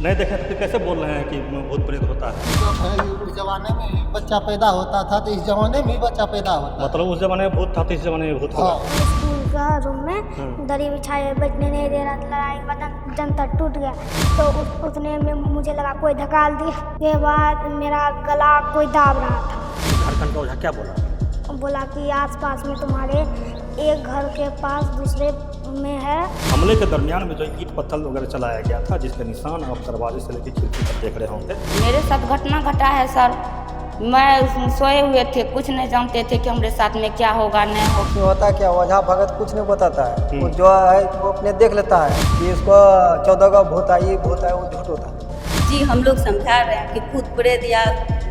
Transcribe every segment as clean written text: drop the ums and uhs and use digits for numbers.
नहीं देखे तो फिर कैसे बोल रहे हैं कि भूत प्रेत होता है? तो भाई उस जमाने में ही बच्चा पैदा होता था, तो इस जमाने में ही बच्चा पैदा होता मतलब उस जमाने में भूत था तो इस जमाने में भूत है। होगा। हाँ। स्कूल का रूम में दरी बिछाए बैठने नहीं दे रहा था, लड़ाई के बाद जंतर टूट गया। तो उतने में मुझे लगा कोई धकाल दिया, उसके बाद मेरा गला कोई दाब रहा था। झारखंड का ओझा क्या बोला? बोला कि आसपास में तुम्हारे एक घर के पास दूसरे में है। हमले के दरमियान में जो ईंट पत्थर वगैरह चलाया गया था, जिसके निशान आप दरवाजे से लेकर खिड़की तक देख रहे होंगे। मेरे साथ घटना घटा है सर। मैं सोए हुए थे, कुछ नहीं जानते थे कि हमारे साथ में क्या होगा नहीं होगा। नहीं होता क्या, ओझा भगत कुछ नहीं बताता है। वो जो है वो अपने देख लेता है कि इसको 14 का भूत है, ये भूत है, वो झूठ होता है। जी हम लोग समझा रहे हैं कि भूत प्रेत या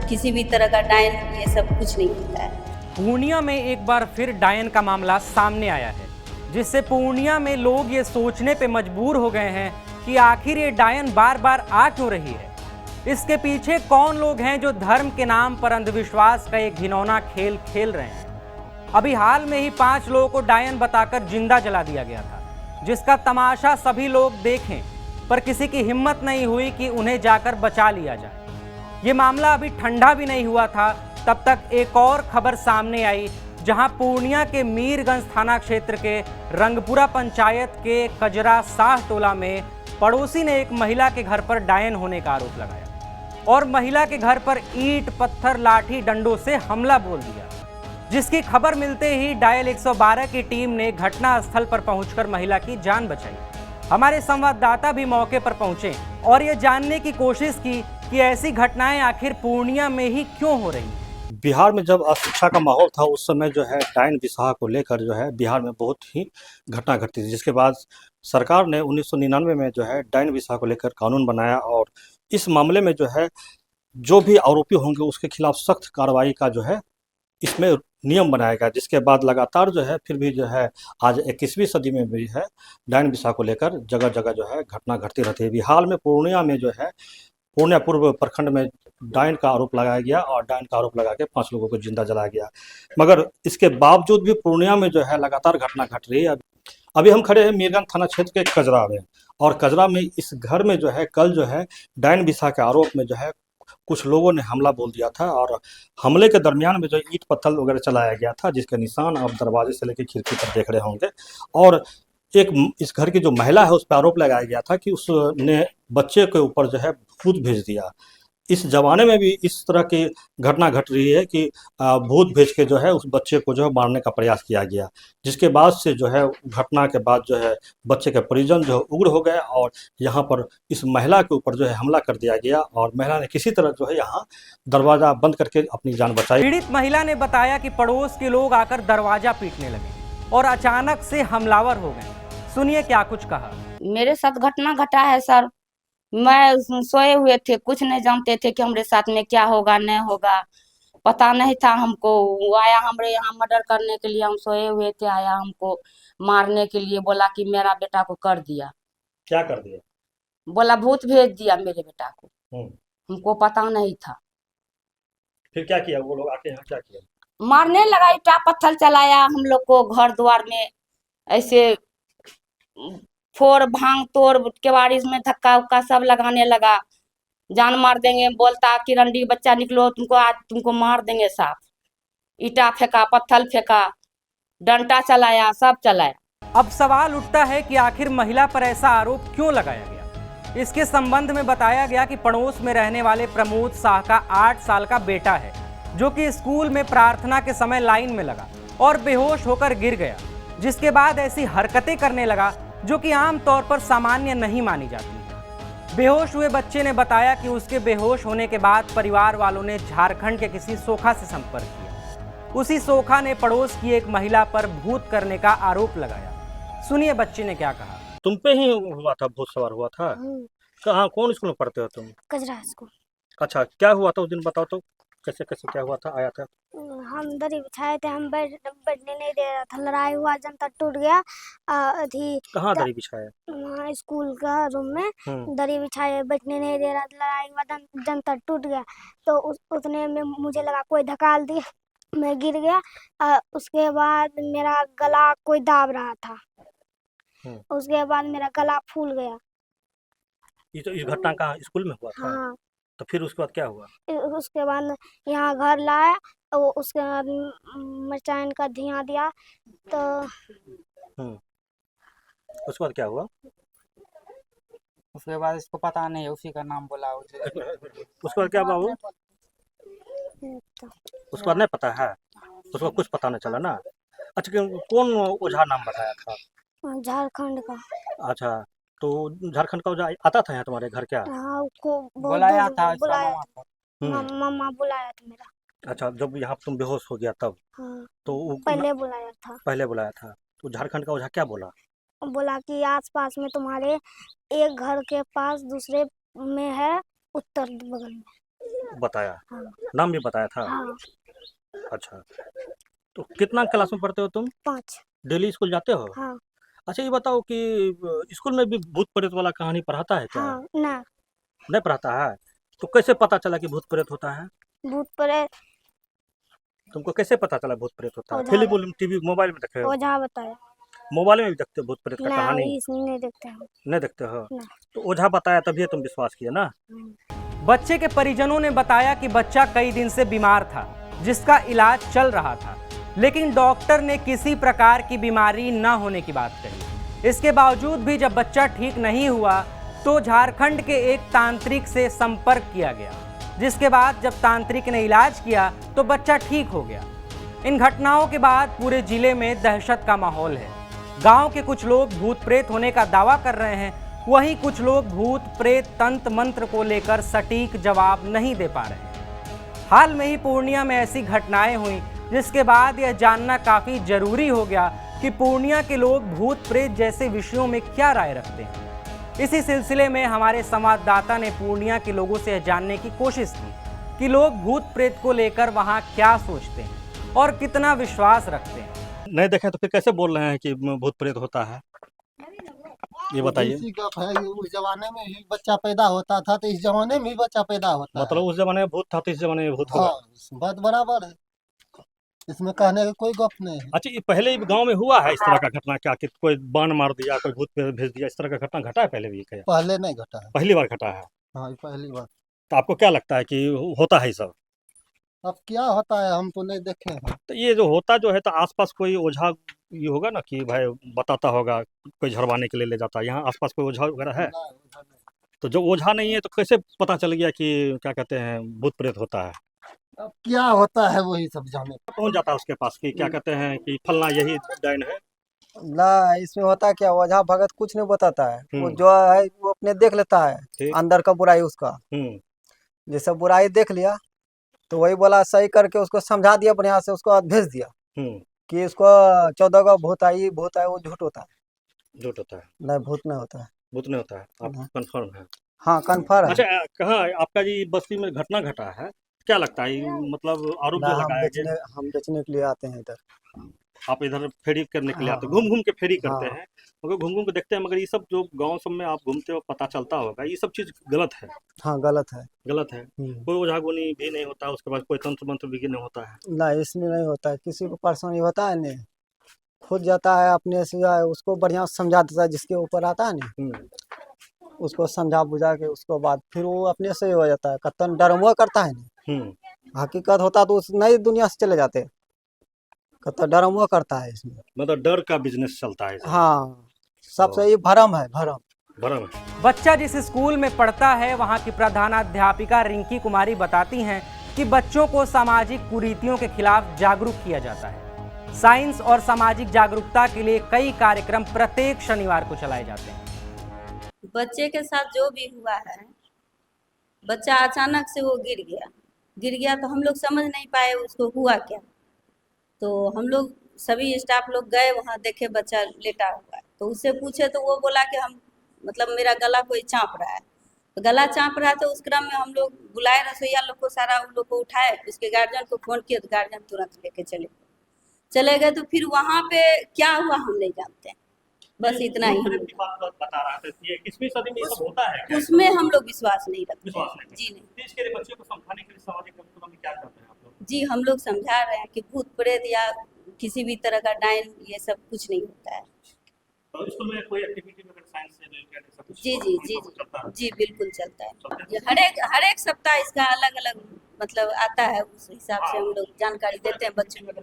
किसी भी तरह का डायन ये सब कुछ नहीं होता है। पूर्णिया में एक बार फिर डायन का मामला सामने आया है, जिससे पूर्णिया में लोग ये सोचने पे मजबूर हो गए हैं कि आखिर ये डायन बार बार आ क्यों रही है। इसके पीछे कौन लोग हैं जो धर्म के नाम पर अंधविश्वास का एक घिनौना खेल खेल रहे हैं। अभी हाल में ही 5 लोगों को डायन बताकर जिंदा जला दिया गया था, जिसका तमाशा सभी लोग देखें, पर किसी की हिम्मत नहीं हुई कि उन्हें जाकर बचा लिया जाए। ये मामला अभी ठंडा भी नहीं हुआ था, तब तक एक और खबर सामने आई, जहां पूर्णिया के मीरगंज थाना क्षेत्र के रंगपुरा पंचायत के कजरा साह टोला में पड़ोसी ने एक महिला के घर पर डायन होने का आरोप लगाया और महिला के घर पर ईंट पत्थर लाठी डंडों से हमला बोल दिया, जिसकी खबर मिलते ही डायल 112 की टीम ने घटना स्थल पर पहुंचकर महिला की जान बचाई। हमारे संवाददाता भी मौके पर पहुंचे और ये जानने की कोशिश की कि ऐसी घटनाएं आखिर पूर्णिया में ही क्यों हो रही हैं। बिहार में जब अशिक्षा का माहौल था, उस समय जो है डायन बिसाह को लेकर जो है बिहार में बहुत ही घटना घटती थी, जिसके बाद सरकार ने 1999 में जो है डायन बिसाह को लेकर कानून बनाया और इस मामले में जो है जो भी आरोपी होंगे उसके खिलाफ सख्त कार्रवाई का जो है इसमें नियम बनाया गया, जिसके बाद लगातार जो है फिर भी जो है आज 21वीं सदी में भी है डायन बिसाह को लेकर जगह जगह जो है घटना घटती रहती है। हाल में पूर्णिया में जो है पूर्णिया पूर्व प्रखंड में डायन का आरोप लगाया गया और डायन का आरोप लगा के 5 लोगों को जिंदा जलाया गया। मगर इसके बावजूद भी पूर्णिया में जो है लगातार घटना घट रही है। अभी हम खड़े हैं मीरगंज थाना क्षेत्र के कजरा में, और कजरा में इस घर में जो है कल जो है डायन बिसाह के आरोप में जो है कुछ लोगों ने हमला बोल दिया था और हमले के दरमियान में जो ईंट पत्थर वगैरह चलाया गया था, जिसके निशान आप दरवाजे से लेकर खिड़की तक देख रहे होंगे। और एक इस घर की जो महिला है उस पर आरोप लगाया गया था कि उसने बच्चे के ऊपर जो है भूत भेज दिया। इस जमाने में भी इस तरह की घटना घट रही है कि भूत भेज के जो है उस बच्चे को जो है मारने का प्रयास किया गया, जिसके बाद से जो है घटना के बाद जो है बच्चे के परिजन जो है उग्र हो गए और यहाँ पर इस महिला के ऊपर जो है हमला कर दिया गया और महिला ने किसी तरह जो है यहाँ दरवाज़ा बंद करके अपनी जान बचाई। पीड़ित महिला ने बताया कि पड़ोस के लोग आकर दरवाजा पीटने लगे और अचानक से हमलावर हो गए। सुनिए क्या कुछ कहा। मेरे साथ घटना घटा है सर। मैं सोए हुए थे, कुछ नहीं जानते थे कि हमारे साथ में क्या होगा नहीं होगा, पता नहीं था हमको। वो आया हमारे यहाँ मर्डर करने के लिए, हम सोए हुए थे, आया हमको मारने के लिए, बोला कि मेरा बेटा को कर दिया। क्या कर दिया? बोला भूत भेज दिया मेरे बेटा को। हम्म। हमको पता नहीं था। फिर क्या किया वो लोग आके यहाँ, क्या किया? मारने लगा, ईटा पत्थर चलाया हम लोग को घर द्वार में, ऐसे फोड़ भांग तोड़ केवाड़ी में धक्का उक्का सब लगाने लगा। जान मार देंगे बोलता कि रंडी बच्चा निकलो, तुमको आज तुमको मार देंगे साफ। ईटा फेंका, पत्थर फेंका, डंडा चलाया, सब चलाया। अब सवाल उठता है कि आखिर महिला पर ऐसा आरोप क्यों लगाया गया। इसके संबंध में बताया गया कि पड़ोस में रहने वाले प्रमोद शाह का 8 साल का बेटा है, जो कि स्कूल में प्रार्थना के समय लाइन में लगा और बेहोश होकर गिर गया, जिसके बाद ऐसी हरकतें करने लगा जो कि आम तौर पर सामान्य नहीं मानी जाती है। बेहोश हुए बच्चे ने बताया कि उसके बेहोश होने के बाद परिवार वालों ने झारखंड के किसी सोखा से संपर्क किया। उसी सोखा ने पड़ोस की एक महिला पर भूत करने का आरोप लगाया। सुनिए बच्चे ने क्या कहा। तुम पे ही हुआ था, भूत सवार हुआ था? कहाँ, कौन स्कूल में पढ़ते हो तुम? कजरा स्कूल। अच्छा, क्या हुआ था उस दिन, बताओ तो कैसे कैसे क्या हुआ था, आया था? हम दरी बिछाए थे, हम बैठने नहीं दे रहा था, लड़ाई हुआ, जंतर टूट गया। कहाँ दरी बिछाया? वहाँ स्कूल का रूम में दरी बिछाए बैठने नहीं दे रहा था, लड़ाई के बाद जंतर टूट गया। तो उतने में मुझे लगा कोई धकाल दिया, मैं गिर गया। उसके बाद मेरा गला कोई दाब रहा था, उसके बाद मेरा गला फूल गया। इस घटना का स्कूल में हुआ था? हाँ। तो फिर उसके बाद क्या हुआ? उसके बाद यहाँ घर लाया, वो उसके बाद मिर्चाइन का धुआं दिया, तो हम्म उसके बाद क्या हुआ? उसके बाद इसको पता नहीं है, उसी का नाम बोला उसे। उसके बाद क्या बाबू? उसके बाद नहीं पता है? उसको कुछ पता नहीं चला ना? अच्छा कौन ओझा नाम बताया था? झारखंड का। अच्छा, तो झारखंड का ओझा आता था यहाँ तुम्हारे घर क्या? हाँ, उसको बहुत बुलाया दूर था उसका बुलाया मामा था। को। मम्मा बुलाया था मेरा। अच्छा, जब यहाँ तुम बेहोश हो गया तब? हाँ, तो पहले बुलाया था। पहले बुलाया था, तो झारखंड का ओझा क्या बोला? बोला कि आसपास में तुम्हारे एक घर के पास दूसरे में है, उत्तर बगल में। बताया? हाँ। नाम भी बताया था? हाँ। अच्छा, तो कितना क्लास में पढ़ते हो तुम? 5। डेली स्कूल जाते हो? हाँ। अच्छा ये बताओ कि स्कूल में भी भूत प्रेत वाला कहानी पढ़ाता है क्या? हाँ ना। नहीं पढ़ाता है? तो कैसे पता चला कि भूत प्रेत होता है? भूत प्रेत तुमको कैसे पता चला भूत प्रेत होता है? ओझा फिल्म टीवी मोबाइल में देखे हो? ओझा बताया। मोबाइल में भी देखते हो भूत प्रेत का ना, कहानी? इसमें नहीं देखते हम। नहीं देखते हो? ना। तो ओझा बताया तभी तुम विश्वास किए ना? बच्चे के परिजनों ने बताया कि बच्चा कई दिन से बीमार था, जिसका इलाज चल रहा था, लेकिन डॉक्टर ने किसी प्रकार की बीमारी न होने की बात कही। इसके बावजूद भी जब बच्चा ठीक नहीं हुआ तो झारखंड के एक तांत्रिक से संपर्क किया गया, जिसके बाद जब तांत्रिक ने इलाज किया तो बच्चा ठीक हो गया। इन घटनाओं के बाद पूरे जिले में दहशत का माहौल है। गांव के कुछ लोग भूत प्रेत होने का दावा कर रहे हैं, वहीं कुछ लोग भूत प्रेत तंत्र मंत्र को लेकर सटीक जवाब नहीं दे पा रहे हैं। हाल में ही पूर्णिया में ऐसी घटनाएं हुई, जिसके बाद यह जानना काफ़ी जरूरी हो गया कि पूर्णिया के लोग भूत प्रेत जैसे विषयों में क्या राय रखते हैं। इसी सिलसिले में हमारे संवाददाता ने पूर्णिया के लोगों से यह जानने की कोशिश की कि लोग भूत प्रेत को लेकर वहां क्या सोचते हैं और कितना विश्वास रखते हैं। नहीं देखे तो फिर कैसे बोल रहे हैं कि भूत प्रेत होता है? ये बताइए। इसी गप है, उस जमाने में ही बच्चा पैदा होता था तो इस जमाने में भी बच्चा पैदा होता मतलब उस जमाने में भूत था तो इस जमाने में भूत होगा? हाँ, बात बराबर है, इसमें कहने का कोई गप नहीं है। अच्छा ये पहले भी गांव में हुआ है इस तरह का घटना क्या कि कोई बाण मार दिया, कोई भूत प्रेत भेज दिया, इस तरह का घटना घटा है पहले भी क्या? पहले नहीं घटा है। पहली बार घटा है? हाँ, ये पहली बार। तो आपको क्या लगता है कि होता है ये सब? अब क्या होता है हम तो नहीं देखे हैं। तो ये जो होता जो है तो आसपास कोई ओझा ये होगा ना कि भाई बताता होगा, कोई झड़वाने के लिए ले जाता है, यहाँ आसपास कोई ओझा वगैरह है? ना, उधर नहीं। तो जो ओझा नहीं है तो कैसे पता चल गया कि क्या कहते हैं भूत प्रेत होता है? अब क्या होता है वही सब जाने। पहुंच जाता है उसके पास कि क्या कहते हैं कि फलना यही डायन है? ना, इसमें होता क्या, ओझा भगत कुछ नहीं बताता है। वो हम्म। जो है वो अपने देख लेता है ठीक। अंदर का बुराई उसका। हम्म जैसे बुराई देख लिया तो वही बोला, सही करके उसको समझा दिया बढ़िया से, उसको भेज दिया हम्म कि इसको 14 का भूत आई, भूत है, वो झूठ होता है। झूठ होता है? नहीं, भूत नहीं होता है। भूत नहीं होता है, आप नहीं। कंफर्म है? हाँ, कन्फर्म है। अच्छा कहाँ आपका जी बस्ती में घटना घटा है, क्या लगता है ये मतलब आरोप ना, जो लगाया गया? हम बेचने के लिए आते हैं इधर। आप इधर फेरी करने के लिए हाँ, आते हो, घूम घूम के फेरी करते हाँ। हैं, मगर घूम घूम के देखते हैं, मगर ये सब जो गांव सब में आप घूमते हो पता चलता होगा ये सब चीज गलत है? हाँ, गलत है। गलत है? कोई ओझागुनी भी नहीं होता, उसके बाद कोई तंत्र मंत्र भी नहीं होता है? ना, इसमें नहीं होता है, किसी को परेशानी होता है नहीं, खुद जाता है अपने से, उसको बढ़िया से समझा देता है, जिसके ऊपर आता है नहीं हम्म उसको समझा बुझा के उसको बाद फिर वो अपने से ही हो जाता है। कतन डरमुआ करता है नहीं, हम्म हकीकत होता तो उस नई दुनिया से चले जाते। कतन डरमुआ करता है इसमें। मतलब डर का बिजनेस चलता है इसमें? हाँ, सबसे ये भरम है, भरम। भरम है। बच्चा जिस स्कूल में पढ़ता है वहां की प्रधानाध्यापिका रिंकी कुमारी बताती हैं कि बच्चों को सामाजिक कुरीतियों के खिलाफ जागरूक किया जाता है। साइंस और सामाजिक जागरूकता के लिए कई कार्यक्रम प्रत्येक शनिवार को चलाए जाते हैं। बच्चे के साथ जो भी हुआ है, बच्चा अचानक से वो गिर गया तो हम लोग समझ नहीं पाए उसको हुआ क्या। तो हम लोग सभी स्टाफ लोग गए वहाँ, देखे बच्चा लेटा हुआ है, तो उससे पूछे तो वो बोला कि हम मतलब मेरा गला कोई चाँप रहा है। तो गला चाँप रहा तो उस क्रम में हम लोग बुलाए रसोईया लोग को, सारा उन लोग को उठाए, उसके गार्जियन को फ़ोन किए तो गार्जियन तुरंत लेके चले गए। तो फिर वहाँ पे क्या हुआ हम नहीं जानते हैं, बस इतना ही। बता रहा था ये 21वीं सदी में ये सब होता है क्या? उसमें हम लोग विश्वास नहीं रखते। विश्वास नहीं? जी नहीं। तो इसके लिए बच्चों को समझाने के लिए सामाजिक कार्यक्रम में क्या करते हैं आप लोग? जी, हम लोग समझा रहे हैं कि भूत प्रेत या किसी भी तरह का डायन ये सब कुछ नहीं होता है। तो स्कूल में कोई एक्टिविटी में साइंस से रिलेटेड सब कुछ जी जी जी चलता है। जी बिल्कुल चलता है। ये हर एक सप्ताह इसका अलग अलग मतलब आता है, उस हिसाब से हम लोग जानकारी देते हैं बच्चों को।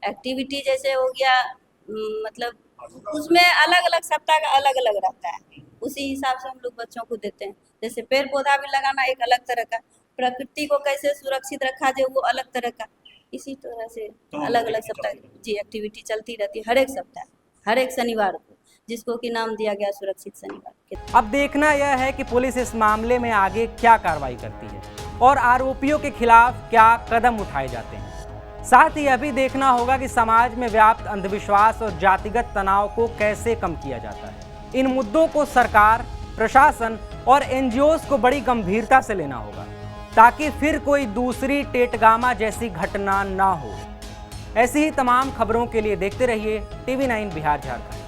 एक्टिविटी जैसे हो गया मतलब उसमें अलग अलग सप्ताह का अलग अलग रहता है, उसी हिसाब से हम लोग बच्चों को देते हैं। जैसे पेड़ पौधा भी लगाना एक अलग तरह का, प्रकृति को कैसे सुरक्षित रखा जाए वो अलग तरह का, इसी तरह से अलग अलग सप्ताह जी एक्टिविटी चलती रहती है हर एक सप्ताह, हर एक शनिवार को, जिसको कि नाम दिया गया सुरक्षित शनिवार। अब देखना यह है कि पुलिस इस मामले में आगे क्या कार्रवाई करती है और आरोपियों के खिलाफ क्या कदम उठाए जाते हैं। साथ ही यह भी देखना होगा कि समाज में व्याप्त अंधविश्वास और जातिगत तनाव को कैसे कम किया जाता है। इन मुद्दों को सरकार, प्रशासन और NGOs को बड़ी गंभीरता से लेना होगा ताकि फिर कोई दूसरी टेटगामा जैसी घटना ना हो। ऐसी ही तमाम खबरों के लिए देखते रहिए TV9 बिहार झारखंड।